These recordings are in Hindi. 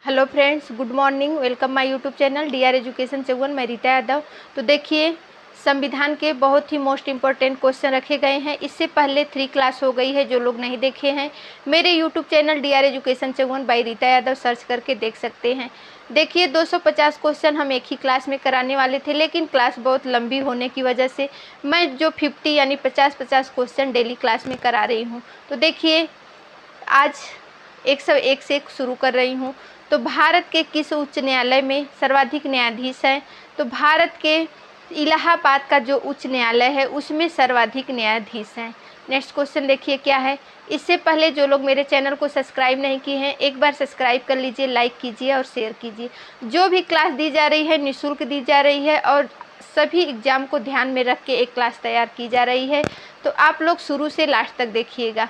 Hello friends, good morning. Welcome my YouTube channel D R education चौवन। मैं रीता यादव। तो देखिए, संविधान के बहुत ही मोस्ट इम्पोर्टेंट क्वेश्चन रखे गए हैं। इससे पहले 3 क्लास हो गई है। जो लोग नहीं देखे हैं, मेरे YouTube channel D R education चौवन बाई रीता यादव सर्च करके देख सकते हैं। देखिए, 250 क्वेश्चन हम एक ही क्लास में कराने वाले थे, लेकिन क्लास बहुत लंबी होने की वजह से मैं जो 50 यानी 50-50 क्वेश्चन डेली क्लास में करा रही हूँ। तो देखिए, आज 101 से शुरू कर रही हूँ। तो भारत के किस उच्च न्यायालय में सर्वाधिक न्यायाधीश हैं? तो भारत के इलाहाबाद का जो उच्च न्यायालय है उसमें सर्वाधिक न्यायाधीश हैं। नेक्स्ट क्वेश्चन देखिए क्या है। इससे पहले जो लोग मेरे चैनल को सब्सक्राइब नहीं किए हैं, एक बार सब्सक्राइब कर लीजिए, लाइक कीजिए और शेयर कीजिए। जो भी क्लास दी जा रही है निःशुल्क दी जा रही है और सभी एग्जाम को ध्यान में रख के एक क्लास तैयार की जा रही है। तो आप लोग शुरू से लास्ट तक देखिएगा।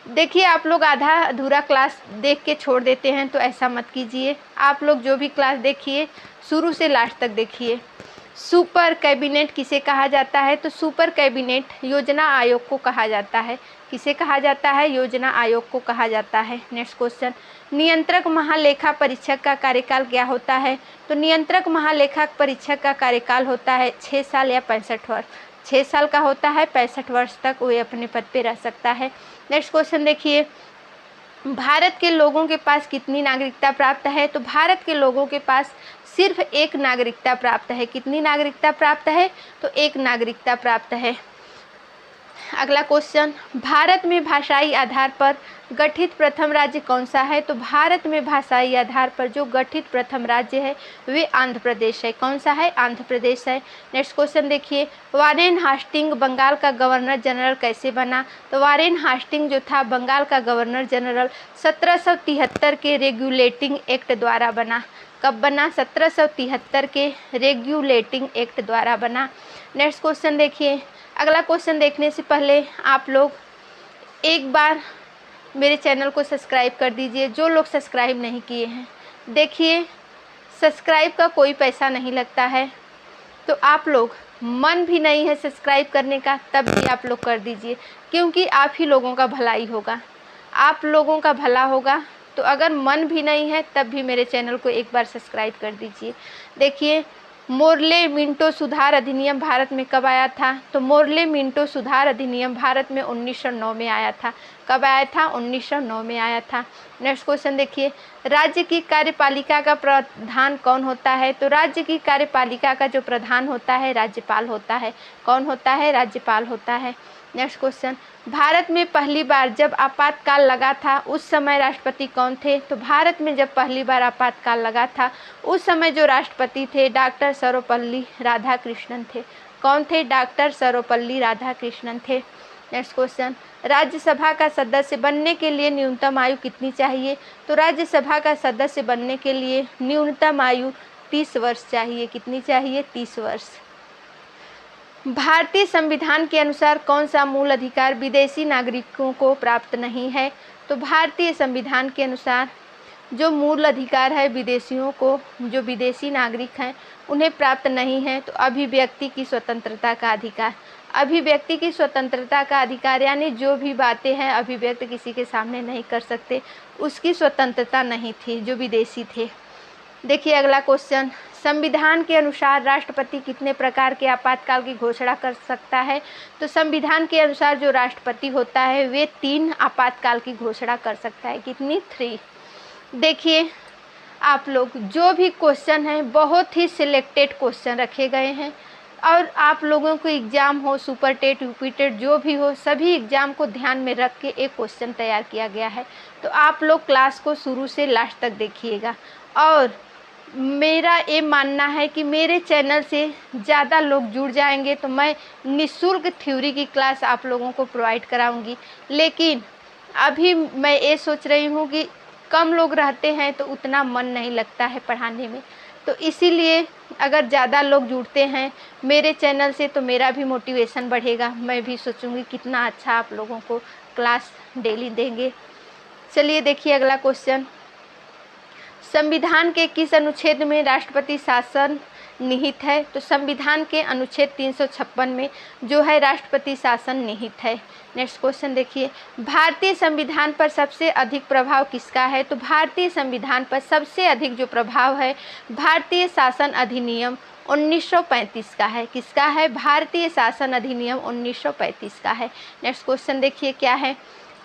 देखिए, आप लोग आधा अधूरा क्लास देख के छोड़ देते हैं, तो ऐसा मत कीजिए। आप लोग जो भी क्लास देखिए शुरू से लास्ट तक देखिए। सुपर कैबिनेट किसे कहा जाता है? तो सुपर कैबिनेट योजना आयोग को कहा जाता है। किसे कहा जाता है? योजना आयोग को कहा जाता है। नेक्स्ट क्वेश्चन, नियंत्रक महालेखा परीक्षक का कार्यकाल क्या होता है? तो नियंत्रक महालेखा परीक्षक का कार्यकाल होता है 6 साल या 65 वर्ष। 6 साल का होता है, 65 वर्ष तक वो अपने पद पे रह सकता है। नेक्स्ट क्वेश्चन देखिए, भारत के लोगों के पास कितनी नागरिकता प्राप्त है? तो भारत के लोगों के पास सिर्फ एक नागरिकता प्राप्त है। कितनी नागरिकता प्राप्त है? तो एक नागरिकता प्राप्त है। अगला क्वेश्चन, भारत में भाषाई आधार पर गठित प्रथम राज्य कौन सा है? तो भारत में भाषाई आधार पर जो गठित प्रथम राज्य है वे आंध्र प्रदेश है। कौन सा है? आंध्र प्रदेश है। नेक्स्ट क्वेश्चन देखिए, वारेन हास्टिंग बंगाल का गवर्नर जनरल कैसे बना? तो वारेन हास्टिंग जो था बंगाल का गवर्नर जनरल 1773 के रेगुलेटिंग एक्ट द्वारा बना। कब बना? 1773 के रेगुलेटिंग एक्ट द्वारा बना। नेक्स्ट क्वेश्चन देखिए, अगला क्वेश्चन देखने से पहले आप लोग एक बार मेरे चैनल को सब्सक्राइब कर दीजिए। जो लोग सब्सक्राइब नहीं किए हैं, देखिए सब्सक्राइब का कोई पैसा नहीं लगता है, तो आप लोग मन भी नहीं है सब्सक्राइब करने का तब भी आप लोग कर दीजिए, क्योंकि आप ही लोगों का भलाई होगा, आप लोगों का भला होगा। तो अगर मन भी नहीं है तब भी मेरे चैनल को एक बार सब्सक्राइब कर दीजिए। देखिए, मोर्ले मिंटो सुधार अधिनियम भारत में कब आया था? तो मोर्ले मिंटो सुधार अधिनियम भारत में 1909 में आया था। कब आया था? 1909 में आया था। नेक्स्ट क्वेश्चन देखिए, राज्य की कार्यपालिका का प्रधान कौन होता है? तो राज्य की कार्यपालिका का जो प्रधान होता है राज्यपाल होता है। कौन होता है? राज्यपाल होता है। नेक्स्ट क्वेश्चन, भारत में पहली बार जब आपातकाल लगा था उस समय राष्ट्रपति कौन थे? तो भारत में जब पहली बार आपातकाल लगा था उस समय जो राष्ट्रपति थे डॉक्टर सर्वपल्ली राधाकृष्णन थे। कौन थे? डॉक्टर सर्वपल्ली राधाकृष्णन थे। नेक्स्ट क्वेश्चन, राज्यसभा का सदस्य बनने के लिए न्यूनतम आयु कितनी चाहिए? तो राज्यसभा का सदस्य बनने के लिए न्यूनतम आयु 30 वर्ष चाहिए। कितनी चाहिए? 30 वर्ष। भारतीय संविधान के अनुसार कौन सा मूल अधिकार विदेशी नागरिकों को प्राप्त नहीं है? तो भारतीय संविधान के अनुसार जो मूल अधिकार है विदेशियों को, जो विदेशी नागरिक हैं उन्हें प्राप्त नहीं है। तो अभिव्यक्ति की स्वतंत्रता का अधिकार। अभिव्यक्ति की स्वतंत्रता का अधिकार यानी जो भी बातें हैं अभिव्यक्त किसी के सामने नहीं कर सकते, उसकी स्वतंत्रता नहीं थी जो विदेशी थे। देखिए अगला क्वेश्चन, संविधान के अनुसार राष्ट्रपति कितने प्रकार के आपातकाल की घोषणा कर सकता है? तो संविधान के अनुसार जो राष्ट्रपति होता है वे 3 आपातकाल की घोषणा कर सकता है। कितनी? 3। देखिए, आप लोग जो भी क्वेश्चन हैं बहुत ही सिलेक्टेड क्वेश्चन रखे गए हैं और आप लोगों को एग्ज़ाम हो, सुपर टेट, यूपी टेट जो भी हो, सभी एग्ज़ाम को ध्यान में रख के एक क्वेश्चन तैयार किया गया है। तो आप लोग क्लास को शुरू से लास्ट तक देखिएगा और मेरा ये मानना है कि मेरे चैनल से ज़्यादा लोग जुड़ जाएंगे तो मैं निःशुल्क थ्योरी की क्लास आप लोगों को प्रोवाइड कराऊंगी। लेकिन अभी मैं ये सोच रही हूँ कि कम लोग रहते हैं तो उतना मन नहीं लगता है पढ़ाने में, तो इसीलिए अगर ज़्यादा लोग जुड़ते हैं मेरे चैनल से तो मेरा भी मोटिवेशन बढ़ेगा। मैं भी सोचूंगी कितना अच्छा आप लोगों को क्लास डेली देंगे। चलिए देखिए अगला क्वेश्चन, संविधान के किस अनुच्छेद में राष्ट्रपति शासन निहित है? तो संविधान के अनुच्छेद 356 में जो है राष्ट्रपति शासन निहित है। नेक्स्ट क्वेश्चन देखिए, भारतीय संविधान पर सबसे अधिक प्रभाव किसका है? तो भारतीय संविधान पर सबसे अधिक जो प्रभाव है भारतीय शासन अधिनियम 1935 का है। किसका है? भारतीय शासन अधिनियम 1935 का है। नेक्स्ट क्वेश्चन देखिए क्या है,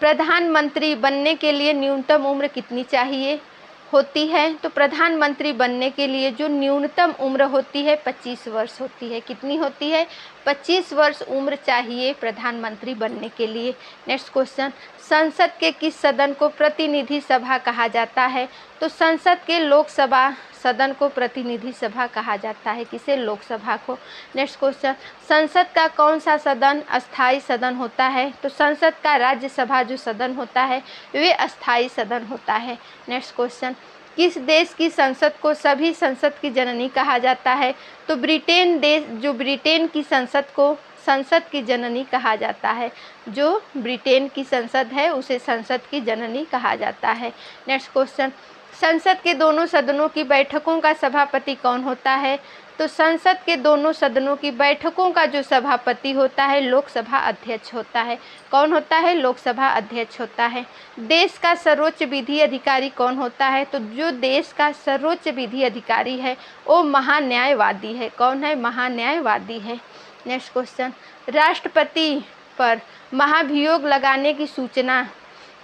प्रधानमंत्री बनने के लिए न्यूनतम उम्र कितनी चाहिए होती है? तो प्रधानमंत्री बनने के लिए जो न्यूनतम उम्र होती है 25 वर्ष होती है। कितनी होती है? 25 वर्ष उम्र चाहिए प्रधानमंत्री बनने के लिए। नेक्स्ट क्वेश्चन, संसद के किस सदन को प्रतिनिधि सभा कहा जाता है? तो संसद के लोकसभा सदन को प्रतिनिधि सभा कहा जाता है। किसे? लोकसभा को। नेक्स्ट क्वेश्चन, संसद का कौन सा सदन अस्थायी सदन होता है? तो संसद का राज्यसभा जो सदन होता है वे अस्थायी सदन होता है। नेक्स्ट क्वेश्चन, किस देश की संसद को सभी संसद की जननी कहा जाता है? तो ब्रिटेन देश, जो ब्रिटेन की संसद को संसद की जननी कहा जाता है। जो ब्रिटेन की संसद है उसे संसद की जननी कहा जाता है। नेक्स्ट क्वेश्चन, संसद के दोनों सदनों की बैठकों का सभापति कौन होता है? तो संसद के दोनों सदनों की बैठकों का जो सभापति होता है लोकसभा अध्यक्ष होता है। कौन होता है? लोकसभा अध्यक्ष होता है। देश का सर्वोच्च विधि अधिकारी कौन होता है? तो जो देश का सर्वोच्च विधि अधिकारी है वो महान्यायवादी है। कौन है? महान्यायवादी है। नेक्स्ट क्वेश्चन, राष्ट्रपति पर महाभियोग लगाने की सूचना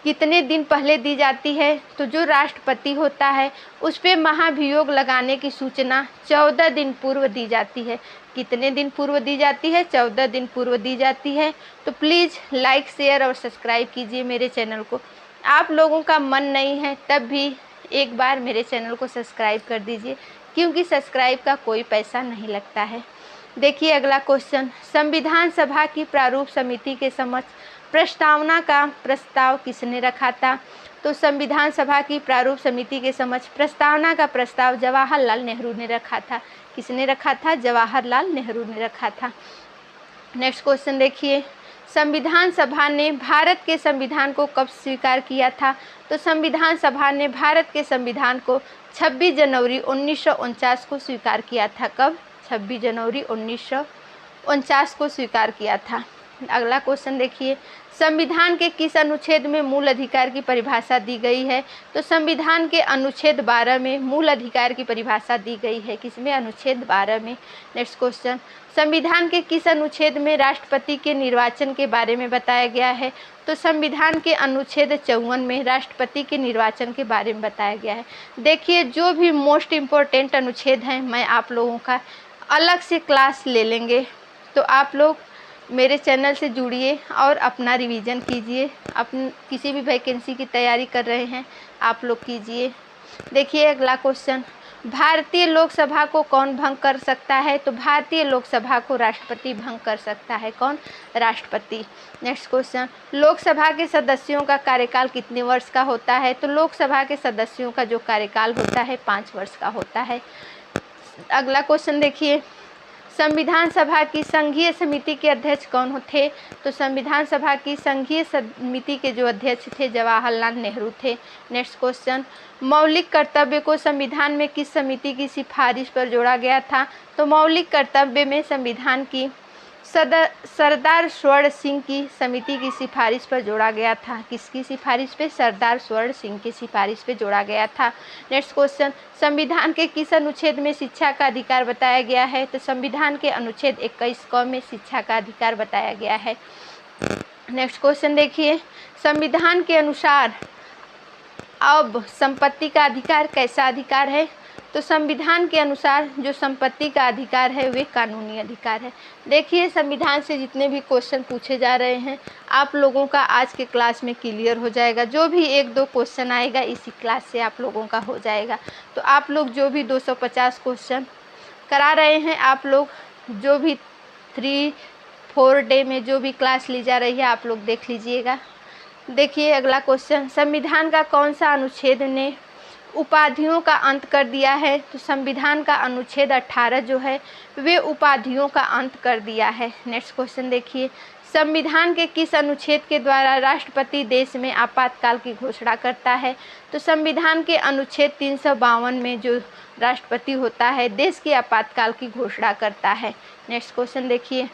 कितने दिन पहले दी जाती है? तो जो राष्ट्रपति होता है उस पर महाभियोग लगाने की सूचना 14 दिन पूर्व दी जाती है। कितने दिन पूर्व दी जाती है? 14 दिन पूर्व दी जाती है। तो प्लीज़ लाइक, शेयर और सब्सक्राइब कीजिए मेरे चैनल को। आप लोगों का मन नहीं है तब भी एक बार मेरे चैनल को सब्सक्राइब कर दीजिए, क्योंकि सब्सक्राइब का कोई पैसा नहीं लगता है। देखिए अगला क्वेश्चन, संविधान सभा की प्रारूप समिति के समक्ष प्रस्तावना का प्रस्ताव किसने रखा था? तो संविधान सभा की प्रारूप समिति के समक्ष प्रस्तावना का प्रस्ताव जवाहरलाल नेहरू ने रखा था। किसने रखा था? जवाहरलाल नेहरू ने रखा था। नेक्स्ट क्वेश्चन देखिए, संविधान सभा ने भारत के संविधान को कब स्वीकार किया था? तो संविधान सभा ने भारत के संविधान को 26 जनवरी 1949 को स्वीकार किया था। कब? 26 जनवरी 1949 को स्वीकार किया था। अगला क्वेश्चन देखिए, संविधान के किस अनुच्छेद में मूल अधिकार की परिभाषा दी गई है? तो संविधान के अनुच्छेद 12 में मूल अधिकार की परिभाषा दी गई है। किसमें? अनुच्छेद 12 में। नेक्स्ट क्वेश्चन, संविधान के किस अनुच्छेद में राष्ट्रपति के निर्वाचन के बारे में बताया गया है? तो संविधान के अनुच्छेद 54 में राष्ट्रपति के निर्वाचन के बारे में बताया गया है। देखिए जो भी मोस्ट इम्पोर्टेंट अनुच्छेद हैं मैं आप लोगों का अलग से क्लास ले लेंगे, तो आप लोग मेरे चैनल से जुड़िए और अपना रिवीजन कीजिए। अपन किसी भी वैकेंसी की तैयारी कर रहे हैं आप लोग कीजिए। देखिए अगला क्वेश्चन, भारतीय लोकसभा को कौन भंग कर सकता है? तो भारतीय लोकसभा को राष्ट्रपति भंग कर सकता है। कौन? राष्ट्रपति। नेक्स्ट क्वेश्चन, लोकसभा के सदस्यों का कार्यकाल कितने वर्ष का होता है? तो लोकसभा के सदस्यों का जो कार्यकाल होता है 5 वर्ष का होता है। अगला क्वेश्चन देखिए, संविधान सभा की संघीय समिति के अध्यक्ष कौन थे? तो संविधान सभा की संघीय समिति के जो अध्यक्ष थे जवाहरलाल नेहरू थे। नेक्स्ट क्वेश्चन, मौलिक कर्तव्य को संविधान में किस समिति की सिफारिश पर जोड़ा गया था? तो मौलिक कर्तव्य में संविधान की सरदार स्वर्ण सिंह की समिति की सिफारिश पर जोड़ा गया था। किसकी सिफारिश पे? सरदार स्वर्ण सिंह की सिफारिश पे जोड़ा गया था। नेक्स्ट क्वेश्चन, संविधान के किस अनुच्छेद में शिक्षा का अधिकार बताया गया है? तो संविधान के अनुच्छेद 21 क में शिक्षा का अधिकार बताया गया है। नेक्स्ट क्वेश्चन देखिए, संविधान के अनुसार अब संपत्ति का अधिकार कैसा अधिकार है? तो संविधान के अनुसार जो संपत्ति का अधिकार है वे कानूनी अधिकार है। देखिए संविधान से जितने भी क्वेश्चन पूछे जा रहे हैं आप लोगों का आज के क्लास में क्लियर हो जाएगा। जो भी 1-2 क्वेश्चन आएगा इसी क्लास से आप लोगों का हो जाएगा। तो आप लोग जो भी 250 क्वेश्चन करा रहे हैं, आप लोग जो भी 3-4 डे में जो भी क्लास ली जा रही है आप लोग देख लीजिएगा। देखिए अगला क्वेश्चन, संविधान का कौन सा अनुच्छेद ने उपाधियों का अंत कर दिया है? तो संविधान का अनुच्छेद 18 जो है वे उपाधियों का अंत कर दिया है। नेक्स्ट क्वेश्चन देखिए, संविधान के किस अनुच्छेद के द्वारा राष्ट्रपति देश में आपातकाल की घोषणा करता है? तो संविधान के अनुच्छेद 352 में जो राष्ट्रपति होता है देश की आपातकाल की घोषणा करता है। नेक्स्ट क्वेश्चन देखिए,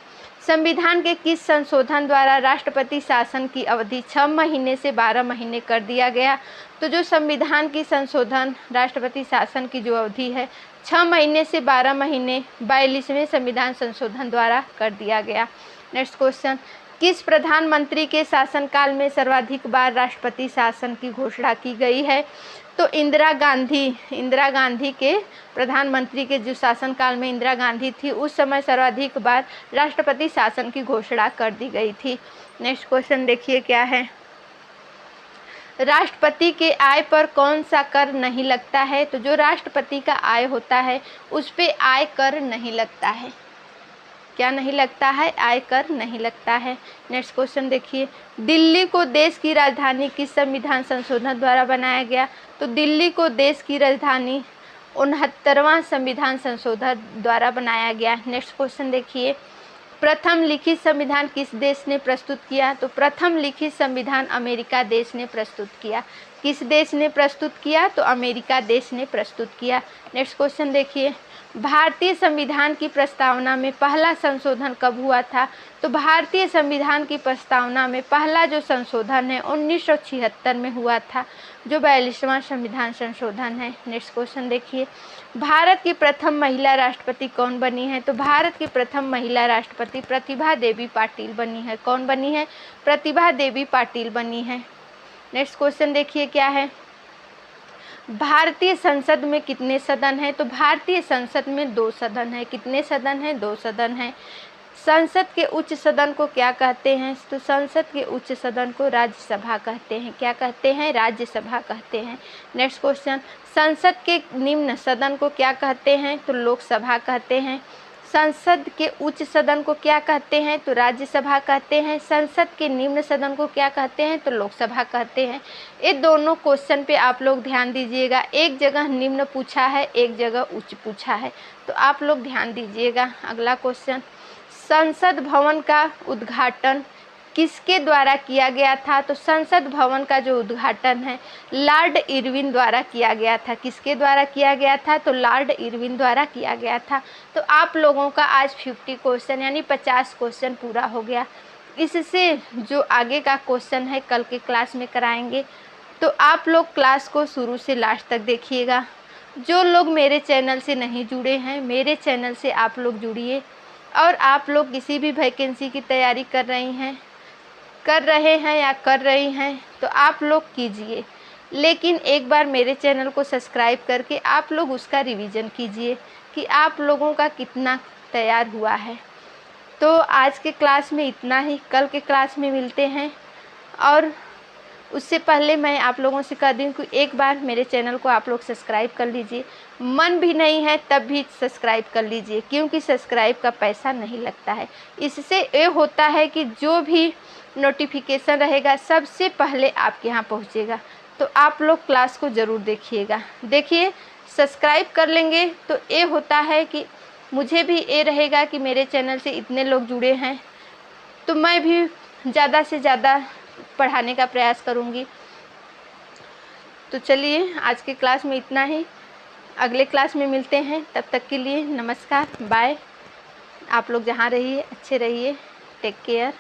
संविधान के किस संशोधन द्वारा राष्ट्रपति शासन की अवधि 6 महीने से 12 महीने कर दिया गया? तो जो संविधान की संशोधन राष्ट्रपति शासन की जो अवधि है 6 महीने से 12 महीने 42वें संविधान संशोधन द्वारा कर दिया गया। नेक्स्ट क्वेश्चन, किस प्रधानमंत्री के शासनकाल में सर्वाधिक बार राष्ट्रपति शासन की घोषणा की गई है? तो इंदिरा गांधी के प्रधानमंत्री के जो शासनकाल में इंदिरा गांधी थी उस समय सर्वाधिक बार राष्ट्रपति शासन की घोषणा कर दी गई थी। नेक्स्ट क्वेश्चन देखिए क्या है, राष्ट्रपति के आय पर कौन सा कर नहीं लगता है? तो जो राष्ट्रपति का आय होता है उस पे आय कर नहीं लगता है। क्या नहीं लगता है? आय कर नहीं लगता है। नेक्स्ट क्वेश्चन देखिए, दिल्ली को देश की राजधानी किस संविधान संशोधन द्वारा बनाया गया? तो दिल्ली को देश की राजधानी 69वां संविधान संशोधन द्वारा बनाया गया। नेक्स्ट क्वेश्चन देखिए, प्रथम लिखित संविधान किस देश ने प्रस्तुत किया? तो प्रथम लिखित संविधान अमेरिका देश ने प्रस्तुत किया। किस देश ने प्रस्तुत किया? तो अमेरिका देश ने प्रस्तुत किया। नेक्स्ट क्वेश्चन देखिए, भारतीय संविधान की प्रस्तावना में पहला संशोधन कब हुआ था? तो भारतीय संविधान की प्रस्तावना में पहला जो संशोधन है 1976 में हुआ था, जो 42वां संविधान संशोधन है। नेक्स्ट क्वेश्चन देखिए, भारत की प्रथम महिला राष्ट्रपति कौन बनी है? तो भारत की प्रथम महिला राष्ट्रपति प्रतिभा देवी पाटिल बनी है। कौन बनी है? प्रतिभा देवी पाटिल बनी है। नेक्स्ट क्वेश्चन देखिए क्या है, भारतीय संसद में कितने सदन हैं? तो भारतीय संसद में 2 सदन है। कितने सदन हैं? 2 सदन हैं। संसद के उच्च सदन को क्या कहते हैं? तो संसद के उच्च सदन को राज्यसभा कहते हैं। क्या कहते हैं? राज्यसभा कहते हैं। नेक्स्ट क्वेश्चन, संसद के निम्न सदन को क्या कहते हैं? तो लोकसभा कहते हैं। संसद के उच्च सदन को क्या कहते हैं? तो राज्यसभा कहते हैं। संसद के निम्न सदन को क्या कहते हैं? तो लोकसभा कहते हैं। ये दोनों क्वेश्चन पे आप लोग ध्यान दीजिएगा। एक जगह निम्न पूछा है, एक जगह उच्च पूछा है, तो आप लोग ध्यान दीजिएगा। अगला क्वेश्चन, संसद भवन का उद्घाटन किसके द्वारा किया गया था? तो संसद भवन का जो उद्घाटन है लॉर्ड इरविन द्वारा किया गया था। किसके द्वारा किया गया था? तो लॉर्ड इरविन द्वारा किया गया था। तो आप लोगों का आज 50 क्वेश्चन यानी 50 क्वेश्चन पूरा हो गया। इससे जो आगे का क्वेश्चन है कल के क्लास में कराएंगे, तो आप लोग क्लास को शुरू से लास्ट तक देखिएगा। जो लोग मेरे चैनल से नहीं जुड़े हैं, मेरे चैनल से आप लोग जुड़िए। और आप लोग किसी भी वैकेंसी की तैयारी कर रहे हैं या कर रही हैं तो आप लोग कीजिए, लेकिन एक बार मेरे चैनल को सब्सक्राइब करके आप लोग उसका रिवीजन कीजिए कि आप लोगों का कितना तैयार हुआ है। तो आज के क्लास में इतना ही, कल के क्लास में मिलते हैं। और उससे पहले मैं आप लोगों से कह दूं कि एक बार मेरे चैनल को आप लोग सब्सक्राइब कर लीजिए। मन भी नहीं है तब भी सब्सक्राइब कर लीजिए, क्योंकि सब्सक्राइब का पैसा नहीं लगता है। इससे ये होता है कि जो भी नोटिफिकेशन रहेगा सबसे पहले आपके यहाँ पहुँचेगा। तो आप लोग क्लास को ज़रूर देखिएगा। देखिए, सब्सक्राइब कर लेंगे तो ये होता है कि मुझे भी ये रहेगा कि मेरे चैनल से इतने लोग जुड़े हैं, तो मैं भी ज़्यादा से ज़्यादा पढ़ाने का प्रयास करूँगी। तो चलिए, आज के क्लास में इतना ही। अगले क्लास में मिलते हैं, तब तक के लिए नमस्कार, बाय। आप लोग जहाँ रहिए अच्छे रहिए, टेक केयर।